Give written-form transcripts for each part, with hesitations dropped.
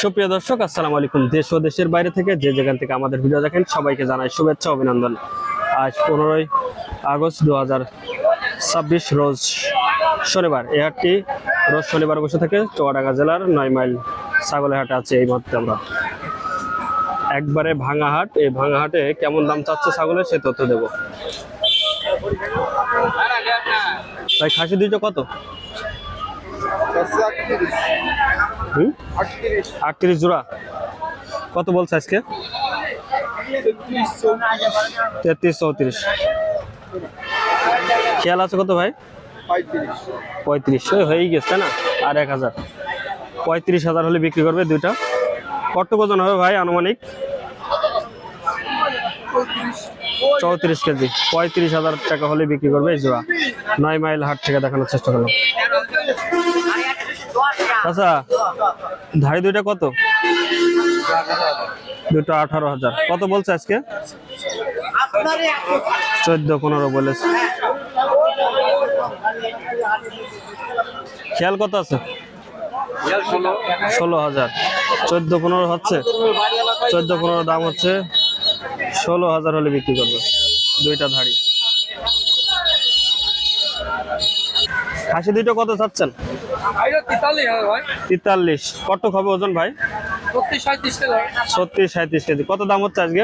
সুপ্রিয় দর্শক, আসসালামু আলাইকুম। দেশ ও দেশের বাইরে থেকে যে যেখান থেকে আমাদের ভিডিও দেখেন সবাইকে জানাই শুভেচ্ছা, অভিনন্দন। আজ 15ই আগস্ট 2026 রোজ শনিবার। এই হাটটি রোজ শনিবার বসে থাকে চুয়াডাঙ্গা জেলার 9 মাইল ছাগলের হাটে আছে এই মুহূর্তে আমরা। একবারে ভাঙা হাট। এই ভাঙা হাটে কেমন দাম চাচ্ছে ছাগলের সে তথ্য দেব। ভাই খাসি দুইটা কত? 38 জোড়া। কত বলছে আজকে? 33-34। খেয়াল আছে কত ভাই? 35 হয়ে গেছে তাই না? আর 1000 35,000 হলে বিক্রি করবে দুইটা। কত ওজন হবে ভাই আনুমানিক? 34 কেজি। 35,000 টাকা হলে বিক্রি করবে এই জোড়া। 9 মাইল হাট থেকে দেখানোর চেষ্টা করলাম। আচ্ছা, ধাড়ি দুইটা কত? দুটো 18,000। কত বলছে আজকে? 14-15 বলেছে। খেয়াল কত আছে? 16,000। 14-15 হচ্ছে। 14-15 দাম হচ্ছে। 16,000 হলে বিক্রি করবে দুইটা ধাড়ি। খাসি দুইটা কত চাচ্ছেন? 43। কত হবে ওজন ভাই? 36-37 কেজি। কত দাম হচ্ছে আজকে?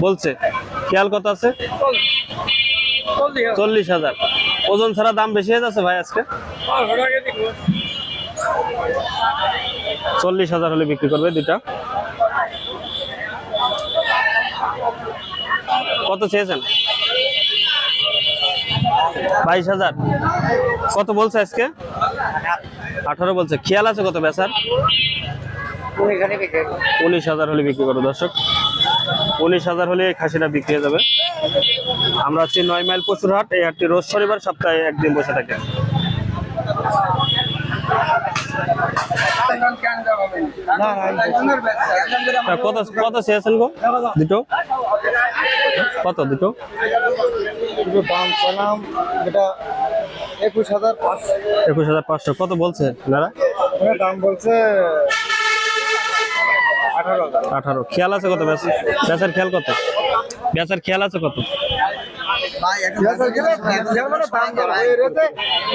বলছে। খেয়াল কত আছে? 40,000। ওজন ছাড়া দাম বেশি হয়ে যাচ্ছে ভাই আজকে। 40,000 হলে বিক্রি করবে দুইটা। কত চেয়েছেন? 22,000। কত বলছে আজকে? 18 বলছে। খেয়াল আছে কত বেচার? 19,000 হলে বিক্রি করো দর্শক। 19,000 হলে খাসিটা বিক্রি হয়ে যাবে। আমরা আছি 9 মাইল পশুর হাট। এই হাটটি রোজ শনিবার, সপ্তাহে একদিন বসে থাকে। কত কত চেয়েছেন গো দুটো? কত দুটো? দাম পেলাম এটা 21,500। কত বলছে নারা? দাম বলছে 18। খেয়াল আছে কত বেচার? খেয়াল কত বেচার? খেয়াল আছে কত?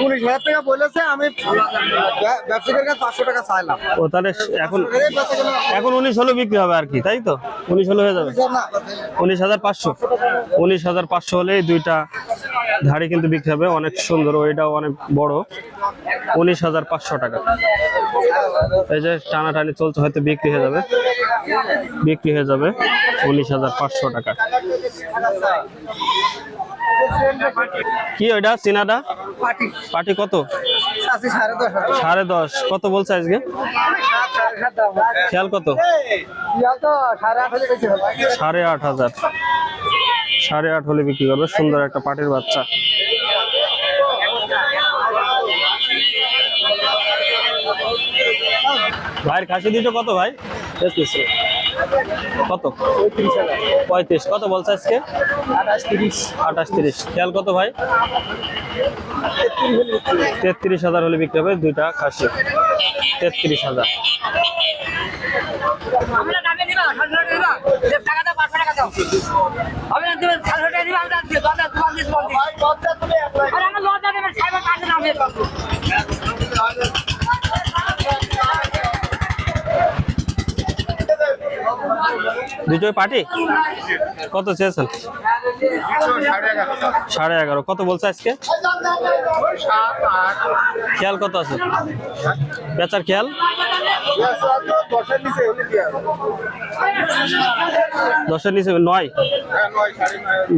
19,000 টাকা বলেছে। আমি ব্যবসায়ীর কাছে 500 টাকা চাইলাম। ও তাহলে এখন 19 হলে বিক্রি হবে আর কি, তাই তো? 19 হলে হয়ে যাবে। 19,500। 19,500 হলে দুইটা ধাড়ি কিন্তু বিক্রি হবে। অনেক সুন্দর, ওইটাও অনেক বড়। 19,500 টাকা। এই যে টানাটানি চলছে, হয়তো বিক্রি হয়ে যাবে। 19,500 টাকা। কি ওইটা চিনাটা? পাটি কত? 10.5। কত বলছে আজকে? খেয়াল কত? 8,500। 8.5 হলে বিক্রি করবে। সুন্দর একটা পাটির বাচ্চা। ভাইয়ের খাসি দুটো কত ভাই? কত? 35। কত বলছে আজকে? 28-30। খেয়াল কত ভাই? 33,000 হলে বিক্রি হবে দুইটা খাসি। 33,000। দুটোই পাটি। কত চেয়েছেন? 11.5। কত বলছে আজকে? খেয়াল কত আছে? বেচার খেয়াল? 10-এর নিচে 9।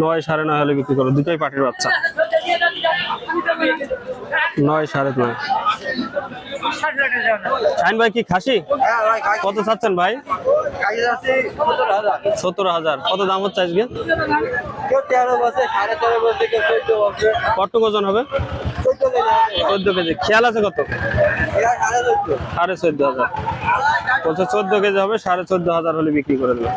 9-9.5 হলে বিক্রি করো। দুটোই পাটির বাচ্চা। 9-9.5। শাহিন ভাই কি খাসি? কত চাচ্ছেন ভাই? 17,000। কত দাম হচ্ছে আজকে? কত ওজন হবে? 14 কেজি। খেয়াল আছে কত? 14,500। বলছে 14 কেজি হবে। 14,500 হলে বিক্রি করে দেবে।